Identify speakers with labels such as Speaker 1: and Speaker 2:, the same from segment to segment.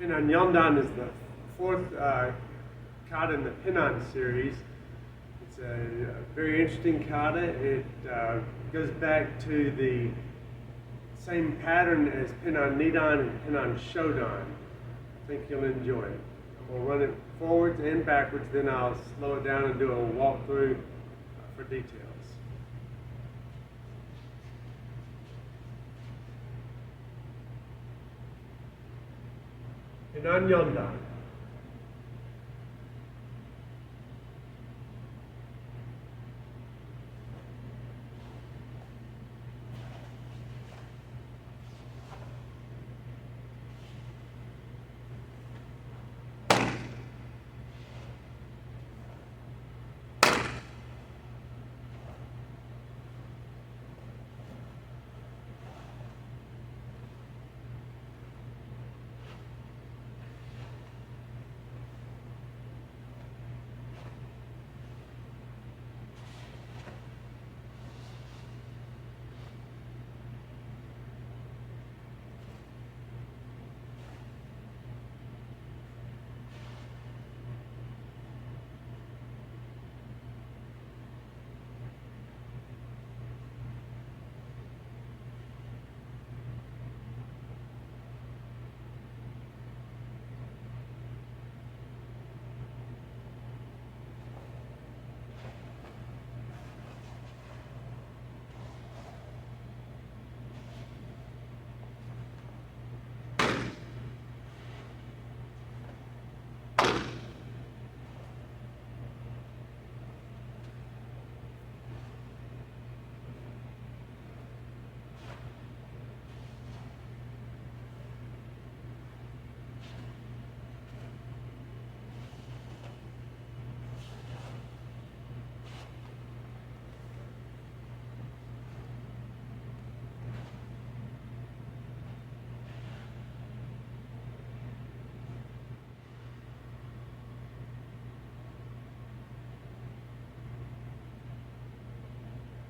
Speaker 1: Pinan Yondan is the fourth kata in the Pinan series. It's a very interesting kata. It goes back to the same pattern as Pinan Yondan and Pinan Shodan. I think you'll enjoy it. We'll run it forwards and backwards, then I'll slow it down and do a walkthrough for details. Pinan Yondan.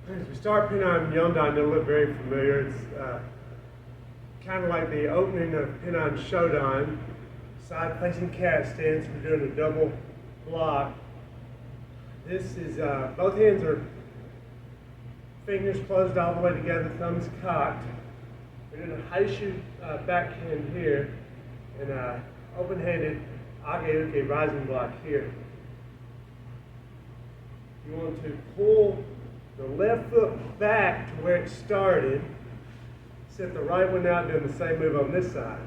Speaker 1: As we start Pinan Yondan, it'll look very familiar. It's kind of like the opening of Pinan Shodan, side-facing cat stance. We're doing a double block. This is, both hands are fingers closed all the way together, thumbs cocked. We're doing a Haishu backhand here, and open-handed Age-uke rising block here. You want to pull the left foot back to where it started. Set the right one out, doing the same move on this side.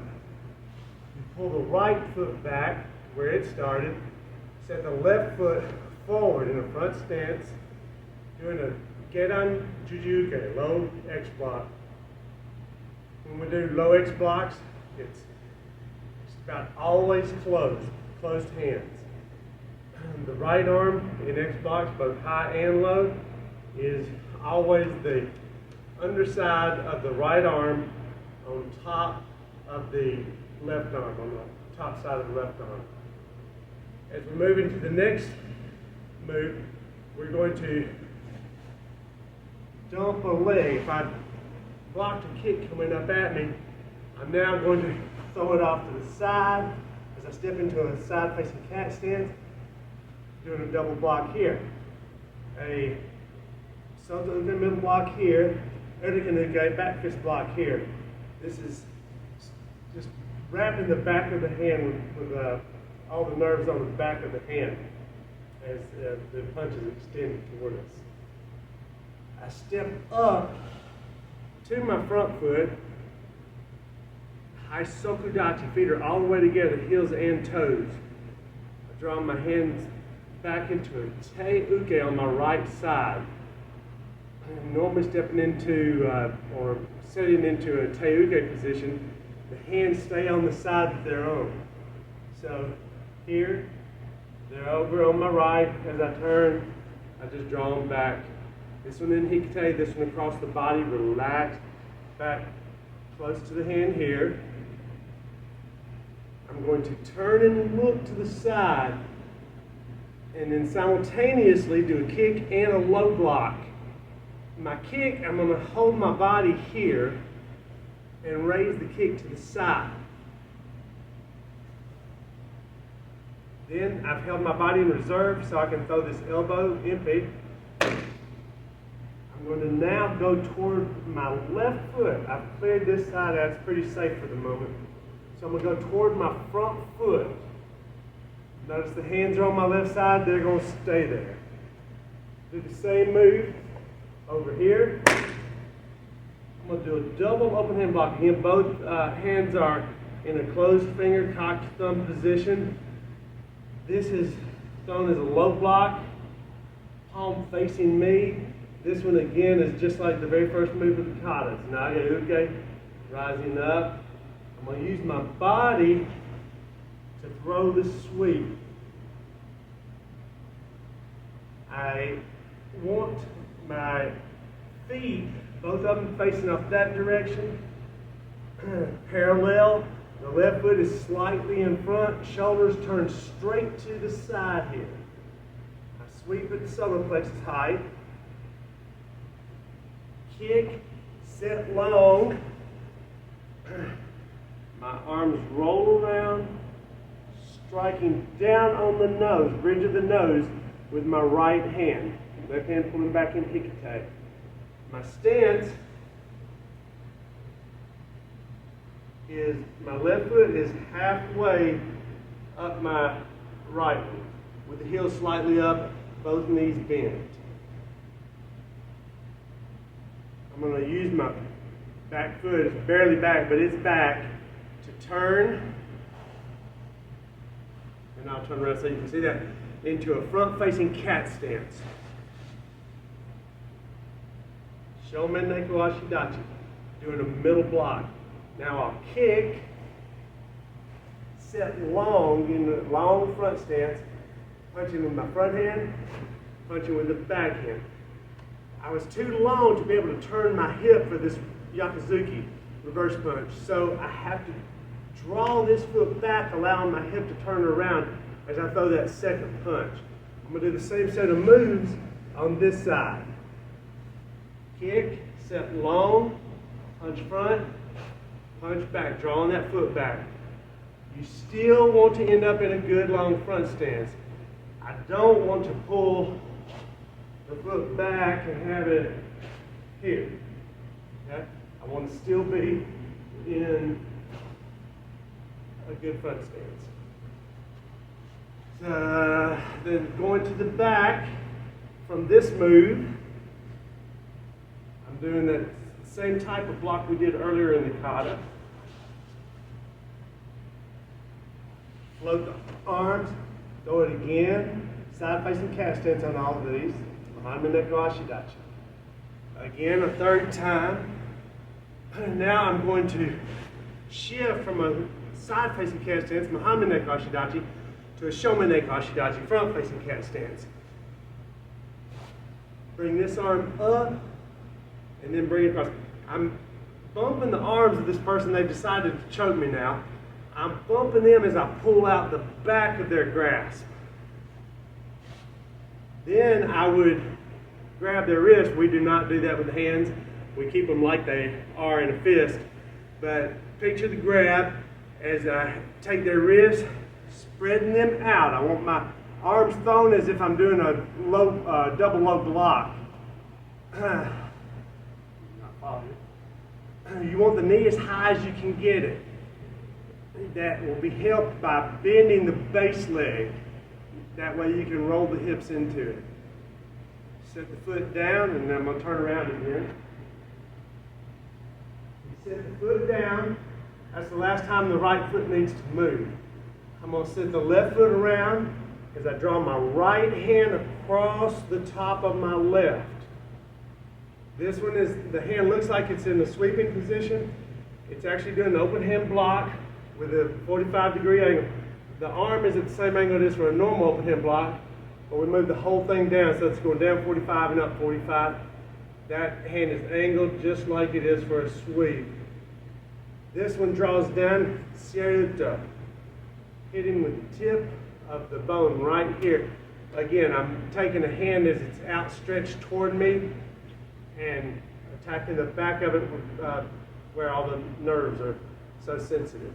Speaker 1: You pull the right foot back where it started. Set the left foot forward in a front stance, doing a Gedan Jujuke, low X block. When we do low X blocks, it's about always closed hands. The right arm in X blocks, both high and low, is always the underside of the right arm on top of the left arm, on the top side of the left arm. As we move into the next move, we're going to dump a leg. If I blocked a kick coming up at me, I'm now going to throw it off to the side as I step into a side-facing cat stance, doing a double block here. Something in the middle block here, Uke back fist block here. This is just wrapping the back of the hand with all the nerves on the back of the hand as the punch is extended toward us. I step up to my front foot. I sokudachi, feet are all the way together, heels and toes. I draw my hands back into a te-uke on my right side. I'm normally stepping into or setting into a te-uke position. The hands stay on the side that they're on. So here, they're over on my right. As I turn, I just draw them back. This one in hikite, this one across the body, relaxed, back close to the hand here. I'm going to turn and look to the side, and then simultaneously do a kick and a low block. My kick, I'm going to hold my body here and raise the kick to the side. Then I've held my body in reserve so I can throw this elbow empty. I'm going to now go toward my left foot. I've cleared this side out. It's pretty safe for the moment. So I'm going to go toward my front foot. Notice the hands are on my left side. They're going to stay there. Do the same move over here. I'm going to do a double open hand block. Again, both hands are in a closed finger, cocked thumb position. This is thrown as a low block, palm facing me. This one again is just like the very first move of the kata. It's Naga Uke, rising up. I'm going to use my body to throw the sweep. I want my feet, both of them facing off that direction, parallel. The left foot is slightly in front, shoulders turn straight to the side here. I sweep at the solar plexus height. Kick, set long. My arms roll around, striking down on the nose, bridge of the nose, with my right hand. Left hand pulling back in hikite. My stance is my left foot is halfway up my right one, with the heel slightly up, both knees bent. I'm going to use my back foot, it's barely back, but it's back, to turn, and I'll turn around so you can see that, into a front-facing cat stance. Shomen Neko Ashidachi, doing a middle block. Now I'll kick, set long in the long front stance, punching with my front hand, punching with the back hand. I was too long to be able to turn my hip for this Yakuzuki reverse punch, so I have to draw this foot back, allowing my hip to turn around as I throw that second punch. I'm going to do the same set of moves on this side. Kick, set long, punch front, punch back, drawing that foot back. You still want to end up in a good long front stance. I don't want to pull the foot back and have it here. Okay? I want to still be in a good front stance. Then going to the back from this move, I'm doing that same type of block we did earlier in the kata. Float the arms, throw it again, side facing cat stance on all of these. Behind the Neko Ashidachi. Again, a third time. Now I'm going to shift from a side facing cat stance, behind the Neko Ashidachi, to a Shomen Neko Ashidachi, front facing cat stance. Bring this arm up, and then bring it across. I'm bumping the arms of this person. They've decided to choke me now. I'm bumping them as I pull out the back of their grasp. Then I would grab their wrist. We do not do that with the hands. We keep them like they are in a fist. But picture the grab as I take their wrist, spreading them out. I want my arms thrown as if I'm doing a low, double low block. You want the knee as high as you can get it. That will be helped by bending the base leg. That way you can roll the hips into it. Set the foot down, and then I'm going to turn around again. Set the foot down. That's the last time the right foot needs to move. I'm going to set the left foot around as I draw my right hand across the top of my left. This one is, the hand looks like it's in the sweeping position. It's actually doing an open hand block with a 45-degree angle. The arm is at the same angle it is for a normal open hand block, but we move the whole thing down, so it's going down 45 and up 45. That hand is angled just like it is for a sweep. This one draws down, Seryuto, hitting with the tip of the bone right here. Again, I'm taking a hand as it's outstretched toward me and attacking the back of it where all the nerves are so sensitive.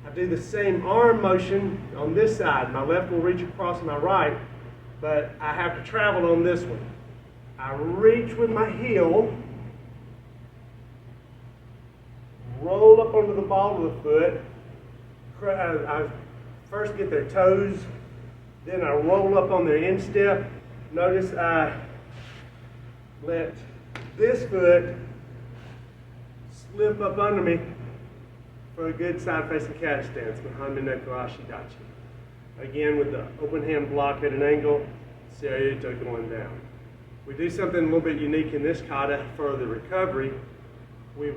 Speaker 1: I do the same arm motion on this side. My left will reach across my right, but I have to travel on this one. I reach with my heel, roll up onto the ball of the foot. I first get their toes, then I roll up on their instep. Notice I let this foot slip up under me for a good side-facing cat stance, behind no Ashi Dachi. Again, with the open hand block at an angle, Seiyuto going down. We do something a little bit unique in this kata for the recovery. We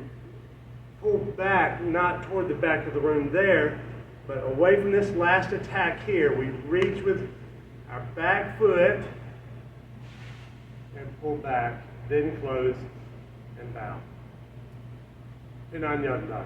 Speaker 1: pull back, not toward the back of the room there, but away from this last attack here. We reach with our back foot and pull back, then close and bow. Pinan Yondan.